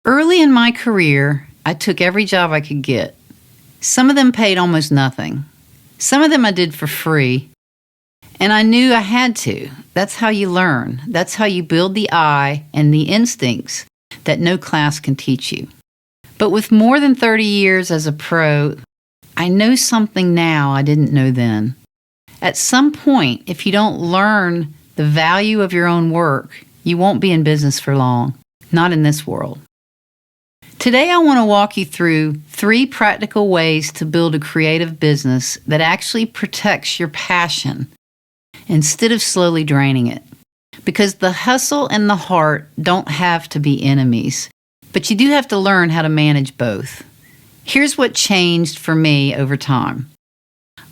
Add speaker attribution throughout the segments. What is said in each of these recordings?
Speaker 1: Early in my career, I took every job I could get. Some of them paid almost nothing. Some of them I did for free. And I knew I had to. That's how you learn. That's how you build the eye and the instincts that no class can teach you. But with more than 30 years as a pro, I know something now I didn't know then. At some point, if you don't learn the value of your own work, you won't be in business for long. Not in this world. Today, I want to walk you through 3 practical ways to build a creative business that actually protects your passion instead of slowly draining it. Because the hustle and the heart don't have to be enemies, but you do have to learn how to manage both. Here's what changed for me over time.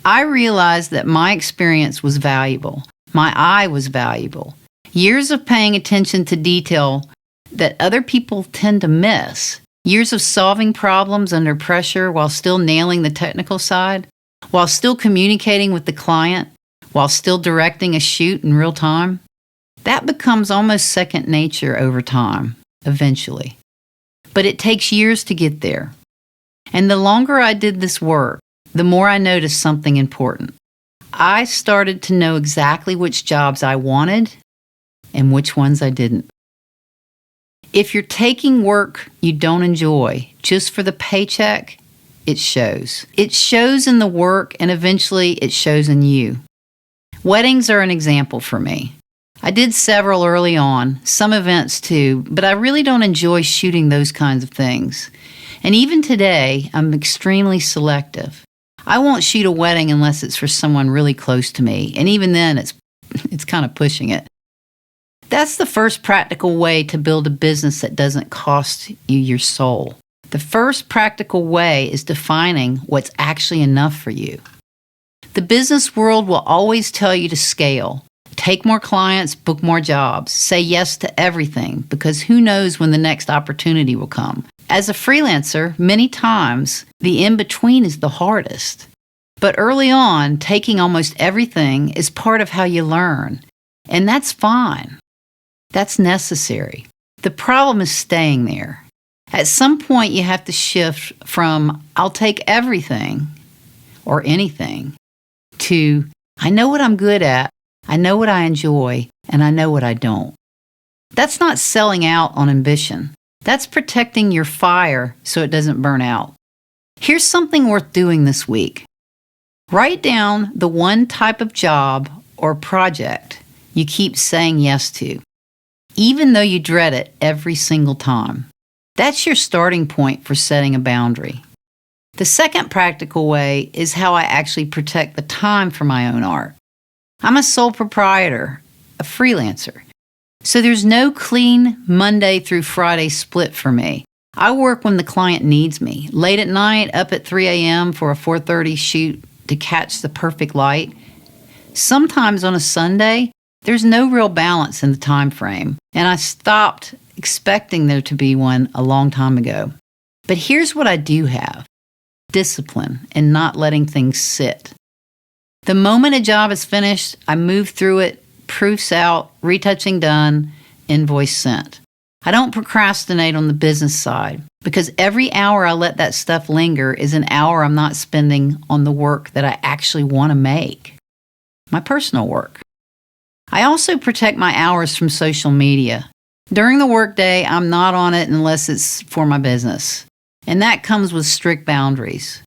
Speaker 1: I realized that my experience was valuable. My eye was valuable. Years of paying attention to detail that other people tend to miss. Years of solving problems under pressure while still nailing the technical side, while still communicating with the client, while still directing a shoot in real time. That becomes almost second nature over time, eventually. But it takes years to get there. And the longer I did this work, the more I noticed something important. I started to know exactly which jobs I wanted and which ones I didn't. If you're taking work you don't enjoy just for the paycheck, it shows. It shows in the work and eventually it shows in you. Weddings are an example for me. I did several early on, some events too, but I really don't enjoy shooting those kinds of things. And even today, I'm extremely selective. I won't shoot a wedding unless it's for someone really close to me, and even then it's kind of pushing it. That's the first practical way to build a business that doesn't cost you your soul. The first practical way is defining what's actually enough for you. The business world will always tell you to scale. Take more clients, book more jobs, say yes to everything, because who knows when the next opportunity will come. As a freelancer, many times, the in-between is the hardest. But early on, taking almost everything is part of how you learn. And that's fine. That's necessary. The problem is staying there. At some point, you have to shift from, I'll take everything or anything, to, I know what I'm good at, I know what I enjoy, and I know what I don't. That's not selling out on ambition. That's protecting your fire so it doesn't burn out. Here's something worth doing this week. Write down the one type of job or project you keep saying yes to, even though you dread it every single time. That's your starting point for setting a boundary. The second practical way is how I actually protect the time for my own art. I'm a sole proprietor, a freelancer. So there's no clean Monday through Friday split for me. I work when the client needs me, late at night, up at 3 a.m. for a 4:30 shoot to catch the perfect light. Sometimes on a Sunday, there's no real balance in the time frame, and I stopped expecting there to be one a long time ago. But here's what I do have: discipline and not letting things sit. The moment a job is finished, I move through it, proofs out, retouching done, invoice sent. I don't procrastinate on the business side because every hour I let that stuff linger is an hour I'm not spending on the work that I actually want to make, my personal work. I also protect my hours from social media. During the workday, I'm not on it unless it's for my business, and that comes with strict boundaries.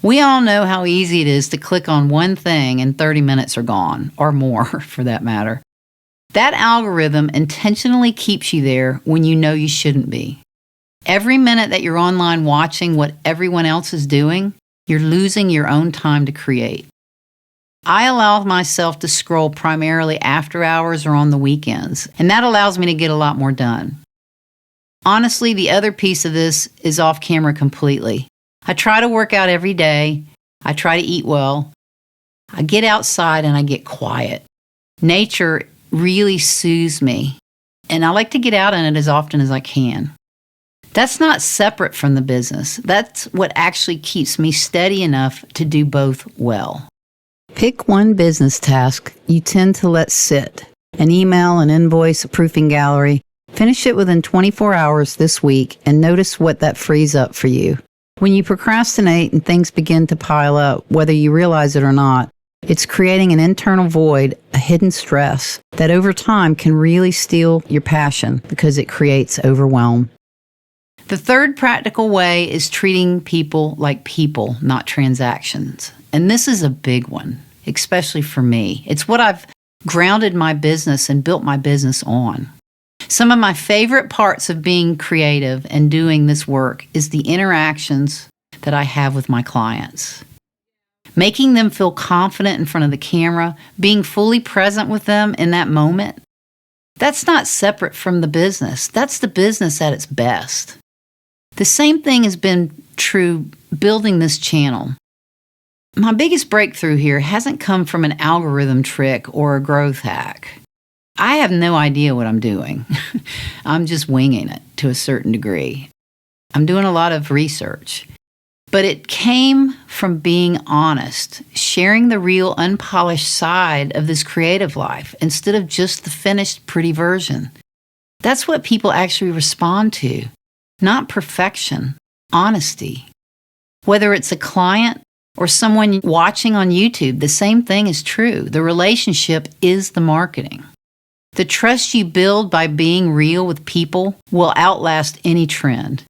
Speaker 1: We all know how easy it is to click on one thing and 30 minutes are gone, or more for that matter. That algorithm intentionally keeps you there when you know you shouldn't be. Every minute that you're online watching what everyone else is doing, you're losing your own time to create. I allow myself to scroll primarily after hours or on the weekends, and that allows me to get a lot more done. Honestly, the other piece of this is off camera completely. I try to work out every day. I try to eat well. I get outside and I get quiet. Nature really soothes me, and I like to get out in it as often as I can. That's not separate from the business. That's what actually keeps me steady enough to do both well. Pick one business task you tend to let sit: an email, an invoice, a proofing gallery. Finish it within 24 hours this week and notice what that frees up for you. When you procrastinate and things begin to pile up, whether you realize it or not, it's creating an internal void, a hidden stress that over time can really steal your passion because it creates overwhelm. The third practical way is treating people like people, not transactions. And this is a big one, especially for me. It's what I've grounded my business and built my business on. Some of my favorite parts of being creative and doing this work is the interactions that I have with my clients. Making them feel confident in front of the camera, being fully present with them in that moment. That's not separate from the business. That's the business at its best. The same thing has been true building this channel. My biggest breakthrough here hasn't come from an algorithm trick or a growth hack. I have no idea what I'm doing. I'm just winging it to a certain degree. I'm doing a lot of research. But it came from being honest, sharing the real unpolished side of this creative life instead of just the finished pretty version. That's what people actually respond to. Not perfection, honesty. Whether it's a client or someone watching on YouTube, the same thing is true. The relationship is the marketing. The trust you build by being real with people will outlast any trend.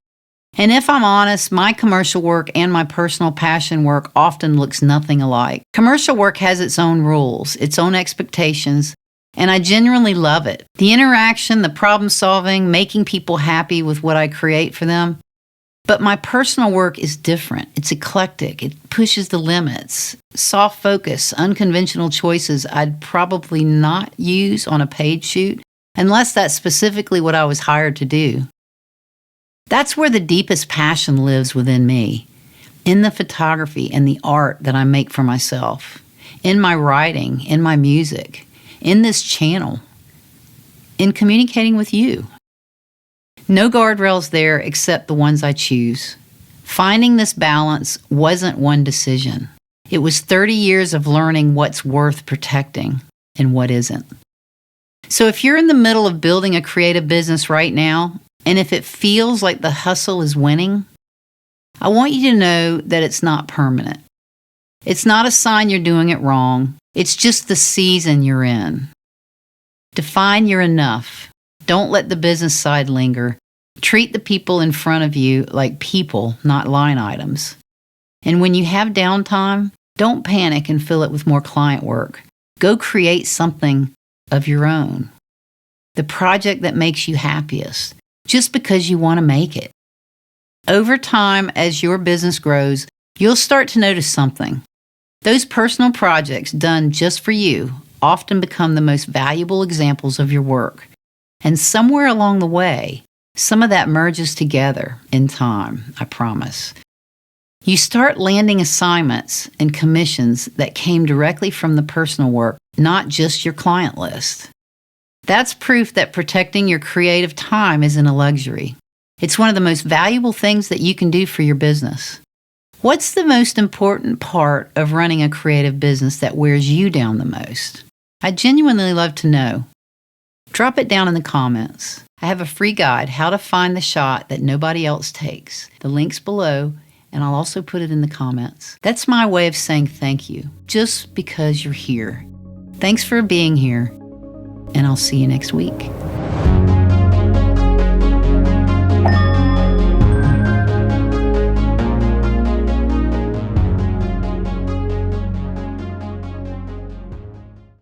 Speaker 1: And if I'm honest, my commercial work and my personal passion work often looks nothing alike. Commercial work has its own rules, its own expectations, and I genuinely love it. The interaction, the problem solving, making people happy with what I create for them. But my personal work is different. It's eclectic. It pushes the limits. Soft focus, unconventional choices I'd probably not use on a paid shoot unless that's specifically what I was hired to do. That's where the deepest passion lives within me, in the photography and the art that I make for myself, in my writing, in my music, in this channel, in communicating with you. No guardrails there except the ones I choose. Finding this balance wasn't one decision. It was 30 years of learning what's worth protecting and what isn't. So if you're in the middle of building a creative business right now, and if it feels like the hustle is winning, I want you to know that it's not permanent. It's not a sign you're doing it wrong. It's just the season you're in. Define your enough. Don't let the business side linger. Treat the people in front of you like people, not line items. And when you have downtime, don't panic and fill it with more client work. Go create something of your own. The project that makes you happiest, just because you want to make it. Over time, as your business grows, you'll start to notice something. Those personal projects done just for you often become the most valuable examples of your work. And somewhere along the way, some of that merges together in time, I promise. You start landing assignments and commissions that came directly from the personal work, not just your client list. That's proof that protecting your creative time isn't a luxury. It's one of the most valuable things that you can do for your business. What's the most important part of running a creative business that wears you down the most? I'd genuinely love to know. Drop it down in the comments. I have a free guide, How to Find the Shot That Nobody Else Takes. The link's below, and I'll also put it in the comments. That's my way of saying thank you, just because you're here. Thanks for being here, and I'll see you next week.